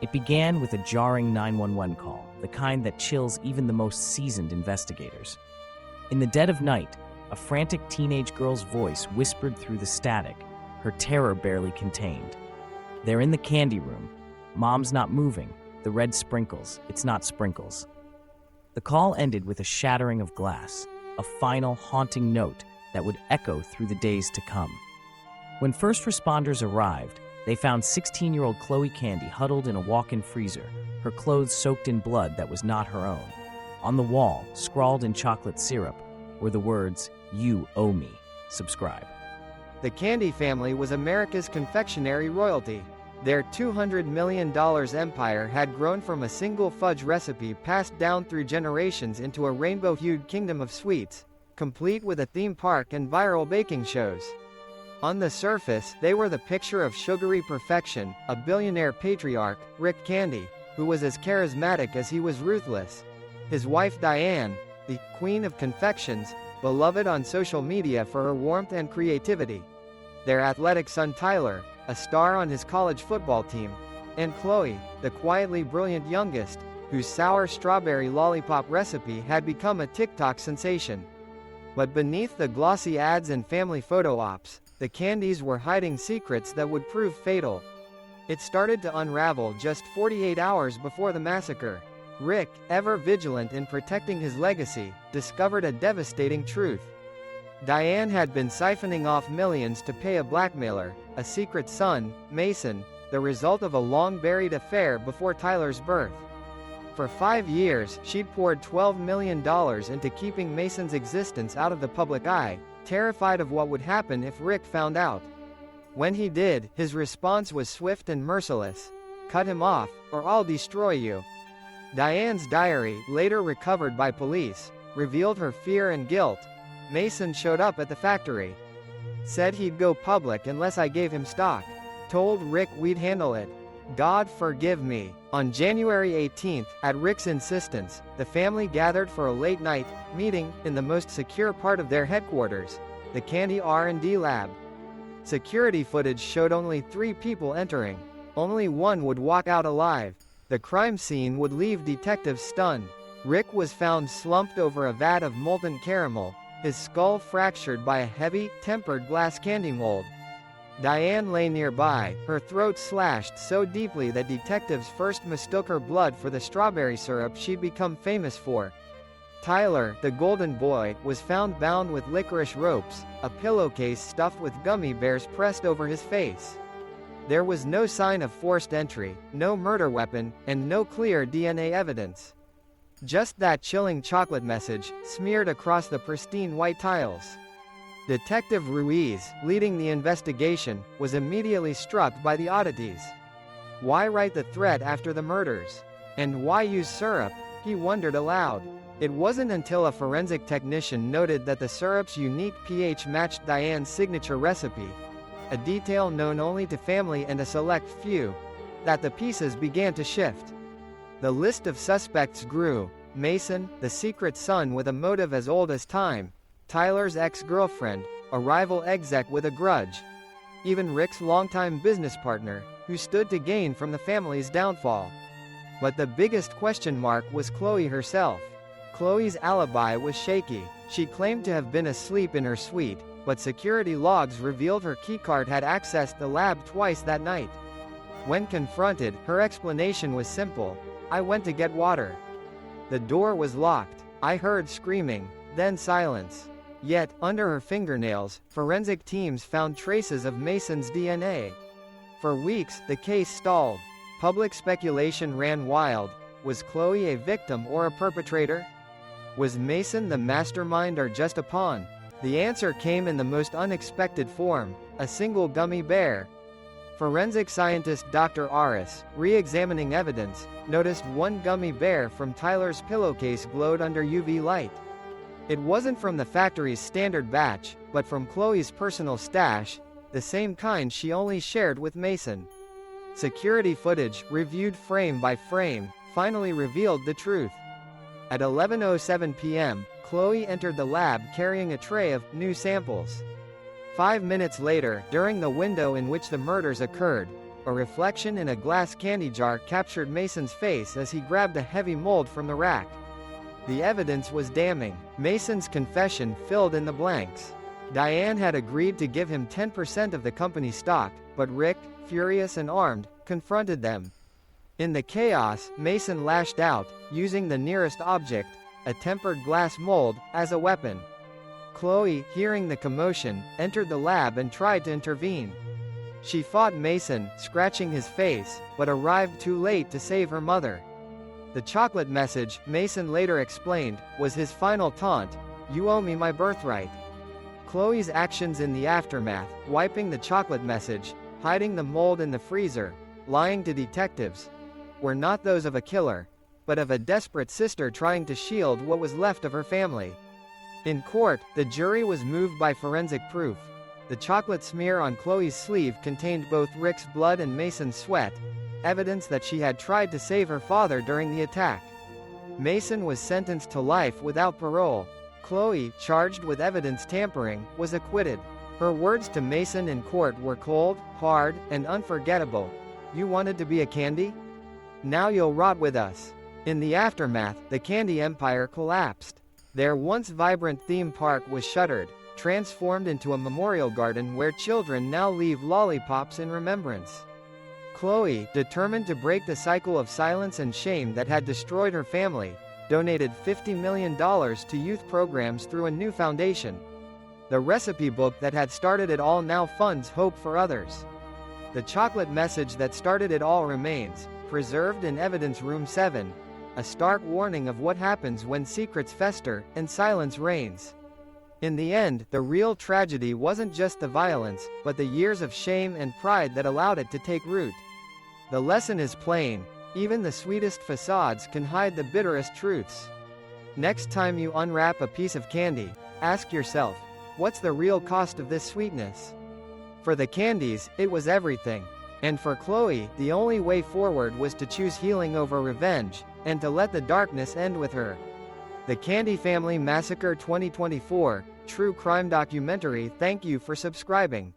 It began with a jarring 911 call, the kind that chills even the most seasoned investigators. In the dead of night, a frantic teenage girl's voice whispered through the static, her terror barely contained. "They're in the candy room. Mom's not moving. The red sprinkles. It's not sprinkles." The call ended with a shattering of glass, a final haunting note that would echo through the days to come. When first responders arrived, they found 16-year-old Chloe Candy huddled in a walk-in freezer, her clothes soaked in blood that was not her own. On the wall, scrawled in chocolate syrup, were the words, "You owe me. Subscribe." The Candy family was America's confectionery royalty. Their $200 million empire had grown from a single fudge recipe passed down through generations into a rainbow-hued kingdom of sweets, complete with a theme park and viral baking shows. On the surface, they were the picture of sugary perfection, a billionaire patriarch, Rick Candy, who was as charismatic as he was ruthless. His wife Diane, the Queen of Confections, beloved on social media for her warmth and creativity. Their athletic son Tyler, a star on his college football team, and Chloe, the quietly brilliant youngest, whose sour strawberry lollipop recipe had become a TikTok sensation. But beneath the glossy ads and family photo ops, the Candies were hiding secrets that would prove fatal. It started to unravel just 48 hours before the massacre. Rick, ever vigilant in protecting his legacy, discovered a devastating truth. Diane had been siphoning off millions to pay a blackmailer, a secret son, Mason, the result of a long-buried affair before Tyler's birth. For 5 years, she'd poured $12 million into keeping Mason's existence out of the public eye, terrified of what would happen if Rick found out. When he did, his response was swift and merciless. "Cut him off, or I'll destroy you." Diane's diary, later recovered by police, revealed her fear and guilt. "Mason showed up at the factory. Said he'd go public unless I gave him stock. Told Rick we'd handle it. God forgive me." On January 18th, at Rick's insistence, the family gathered for a late-night meeting in the most secure part of their headquarters, the Candy R&D lab. Security footage showed only 3 people entering. Only one would walk out alive. The crime scene would leave detectives stunned. Rick was found slumped over a vat of molten caramel, his skull fractured by a heavy, tempered glass candy mold. Diane lay nearby, her throat slashed so deeply that detectives first mistook her blood for the strawberry syrup she'd become famous for. Tyler, the golden boy, was found bound with licorice ropes, a pillowcase stuffed with gummy bears pressed over his face. There was no sign of forced entry, no murder weapon, and no clear DNA evidence. Just that chilling chocolate message, smeared across the pristine white tiles. Detective Ruiz, leading the investigation, was immediately struck by the oddities. Why write the threat after the murders? And why use syrup? He wondered aloud. It wasn't until a forensic technician noted that the syrup's unique pH matched Diane's signature recipe, a detail known only to family and a select few, that the pieces began to shift. The list of suspects grew: Mason, the secret son with a motive as old as time; Tyler's ex-girlfriend, a rival exec with a grudge; even Rick's longtime business partner, who stood to gain from the family's downfall. But the biggest question mark was Chloe herself. Chloe's alibi was shaky. She claimed to have been asleep in her suite, but security logs revealed her keycard had accessed the lab twice that night. When confronted, her explanation was simple: "I went to get water. The door was locked. I heard screaming, then silence." Yet, under her fingernails, forensic teams found traces of Mason's DNA. For weeks, the case stalled. Public speculation ran wild. Was Chloe a victim or a perpetrator? Was Mason the mastermind or just a pawn? The answer came in the most unexpected form: a single gummy bear. Forensic scientist Dr. Aris, re-examining evidence, noticed one gummy bear from Tyler's pillowcase glowed under UV light. It wasn't from the factory's standard batch, but from Chloe's personal stash, the same kind she only shared with Mason. Security footage, reviewed frame by frame, finally revealed the truth. At 11:07 p.m., Chloe entered the lab carrying a tray of new samples. 5 minutes later, during the window in which the murders occurred, A reflection in a glass candy jar captured Mason's face as he grabbed a heavy mold from the rack. The evidence was damning. Mason's confession filled in the blanks. Diane had agreed to give him 10% of the company stock, but Rick, furious and armed, confronted them. In the chaos, Mason lashed out, using the nearest object, a tempered glass mold, as a weapon. Chloe, hearing the commotion, entered the lab and tried to intervene. She fought Mason, scratching his face, but arrived too late to save her mother. The chocolate message, Mason later explained, was his final taunt: "You owe me my birthright." Chloe's actions in the aftermath, wiping the chocolate message, hiding the mold in the freezer, lying to detectives, were not those of a killer, but of a desperate sister trying to shield what was left of her family. In court, the jury was moved by forensic proof. The chocolate smear on Chloe's sleeve contained both Rick's blood and Mason's sweat, evidence that she had tried to save her father during the attack. Mason was sentenced to life without parole. Chloe, charged with evidence tampering, was acquitted. Her words to Mason in court were cold, hard, and unforgettable. "You wanted to be a candy? Now you'll rot with us." In the aftermath, the candy empire collapsed. Their once vibrant theme park was shuttered, transformed into a memorial garden where children now leave lollipops in remembrance. Chloe, determined to break the cycle of silence and shame that had destroyed her family, donated $50 million to youth programs through a new foundation. The recipe book that had started it all now funds hope for others. The chocolate message that started it all remains, preserved in Evidence Room 7, a stark warning of what happens when secrets fester and silence reigns. In the end, the real tragedy wasn't just the violence, but the years of shame and pride that allowed it to take root. The lesson is plain: even the sweetest facades can hide the bitterest truths. Next time you unwrap a piece of candy, ask yourself, what's the real cost of this sweetness? For the candies, it was everything. And for Chloe, the only way forward was to choose healing over revenge, and to let the darkness end with her. The Candy Family Massacre 2024, True Crime Documentary. Thank you for subscribing.